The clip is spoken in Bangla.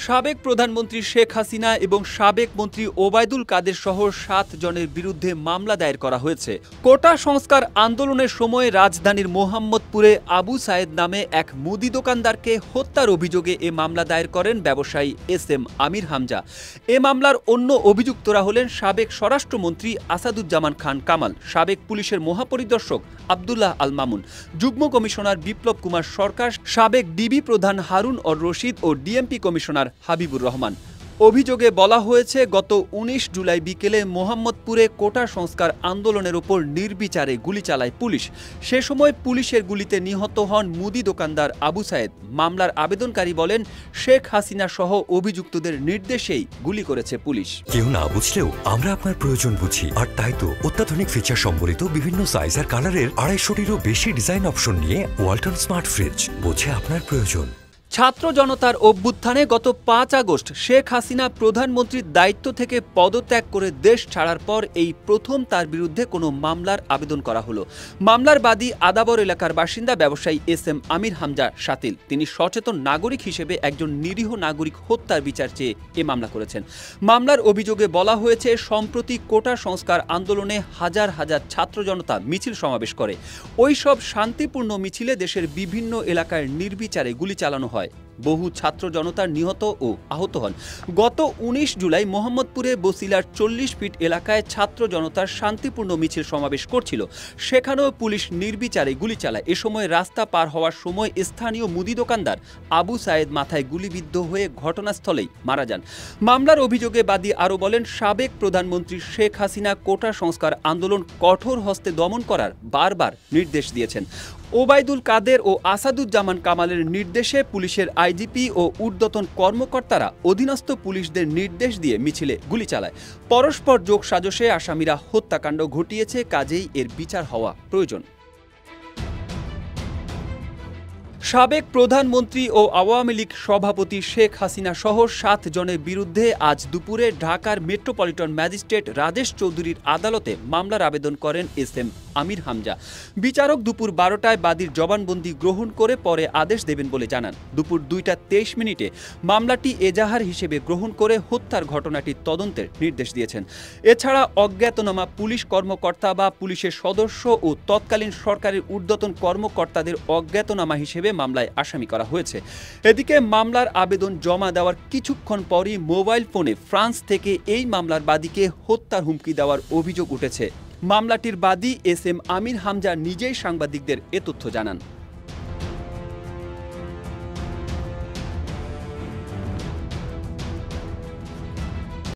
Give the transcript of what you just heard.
সাবেক প্রধানমন্ত্রী শেখ হাসিনা এবং সাবেক মন্ত্রী ওবায়দুল কাদের সহ ৭ জনের বিরুদ্ধে মামলা দায়ের করা হয়েছে। কোটা সংস্কার আন্দোলনের সময় রাজধানীর মোহাম্মদপুরে আবু সায়েদ নামে এক মুদি দোকানদারকে হত্যার অভিযোগে এ মামলা দায়ের করেন ব্যবসায়ী এস.এম. আমির হামজা। এ মামলার অন্য অভিযুক্তরা হলেন সাবেক স্বরাষ্ট্রমন্ত্রী আসাদুজ্জামান খান কামাল, সাবেক পুলিশের মহাপরিদর্শক আব্দুল্লাহ আল মামুন, যুগ্ম কমিশনার বিপ্লব কুমার সরকার, সাবেক ডিবি প্রধান হারুন অর রশিদ ও ডিএমপি কমিশনার হাবিবুর রহমান। অভিযোগে বলা হয়েছে, গত ১৯ জুলাই বিকেলে মোহাম্মদপুরে কোটা সংস্কার আন্দোলনের ওপর নির্বিচারে গুলি চালায় পুলিশ। সে সময় পুলিশের গুলিতে নিহত হন মুদি দোকানদার আবু সায়েদ। মামলার আবেদনকারী বলেন, শেখ হাসিনা সহ অভিযুক্তদের নির্দেশেই গুলি করেছে পুলিশ। কেউ না বুঝলেও আমরা আপনার প্রয়োজন বুঝি, আর তাই তো অত্যাধুনিক ফিচার সম্বলিত বিভিন্ন সাইজ আর কালারের ২৫০টিরও বেশি ডিজাইন অপশন নিয়ে ওয়ালটন স্মার্ট ফ্রিজ বোঝে আপনার প্রয়োজন। ছাত্র জনতার অভ্যুত্থানে গত ৫ আগস্ট শেখ হাসিনা প্রধানমন্ত্রীর দায়িত্ব থেকে পদত্যাগ করে দেশ ছাড়ার পর এই প্রথম তার বিরুদ্ধে কোনো মামলার আবেদন করা হলো। মামলার বাদী আদাবর এলাকার বাসিন্দা ব্যবসায়ী এস.এম. আমির হামজা শাতিল। তিনি সচেতন নাগরিক হিসেবে একজন নিরীহ নাগরিক হত্যার বিচার চেয়ে এ মামলা করেছেন। মামলার অভিযোগে বলা হয়েছে, সম্প্রতি কোটা সংস্কার আন্দোলনে হাজার হাজার ছাত্র জনতা মিছিল সমাবেশ করে। ওই সব শান্তিপূর্ণ মিছিলে দেশের বিভিন্ন এলাকায় নির্বিচারে গুলি চালানো হয়। বহু ছাত্র জনতার নিহত ও আহত হন। গত ১৯ জুলাই মোহাম্মদপুরে বসিলার ৪০ ফিট এলাকায় ছাত্র জনতার শান্তিপূর্ণ মিছিল সমাবেশ করছিল। সেখানেও পুলিশ নির্বিচারে গুলি চালায়। এ সময় রাস্তা পার হওয়ার সময় স্থানীয় মুদি দোকানদার আবু সায়েদ মাথায় গুলিবিদ্ধ হয়ে ঘটনাস্থলেই মারা যান। মামলার অভিযোগে বাদী আরও বলেন, সাবেক প্রধানমন্ত্রী শেখ হাসিনা কোটা সংস্কার আন্দোলন কঠোর হস্তে দমন করার বারবার নির্দেশ দিয়েছেন। ওবায়দুল কাদের ও আসাদুজ্জামান কামালের নির্দেশে পুলিশের আইজিপি ও ঊর্ধ্বতন কর্মকর্তারা অধীনস্থ পুলিশদের নির্দেশ দিয়ে মিছিলে গুলি চালায়। পরস্পর যোগসাজশে আসামিরা হত্যাকাণ্ড ঘটিয়েছে, কাজেই এর বিচার হওয়া প্রয়োজন। সাবেক প্রধানমন্ত্রী ও আওয়ামী লীগ সভাপতি শেখ হাসিনা সহ ৭ জনের বিরুদ্ধে আজ দুপুরে ঢাকার মেট্রোপলিটন ম্যাজিস্ট্রেট রাজেশ চৌধুরীর আদালতে মামলার আবেদন করেন এস.এম. আমির হামজা। বিচারক দুপুর ১২টায় বাদীর জবানবন্দি গ্রহণ করে পরে আদেশ দেবেন বলে জানান। দুপুর ২টা ২৩ মিনিটে মামলাটি এজাহার হিসেবে গ্রহণ করে হত্যার ঘটনাটির তদন্তের নির্দেশ দিয়েছেন। এছাড়া অজ্ঞাতনামা পুলিশ কর্মকর্তা বা পুলিশের সদস্য ও তৎকালীন সরকারের ঊর্ধ্বতন কর্মকর্তাদের অজ্ঞাতনামা হিসেবে মামলায় আসামি করা হয়েছে। এদিকে মামলার আবেদন জমা দেওয়ার কিছুক্ষণ পরই মোবাইল ফোনে ফ্রান্স থেকে এই মামলার বাদীকে হত্যার হুমকি দেওয়ার অভিযোগ উঠেছে। মামলাটির বাদী এস.এম. আমির হামজা নিজেই সাংবাদিকদের এ তথ্য জানান।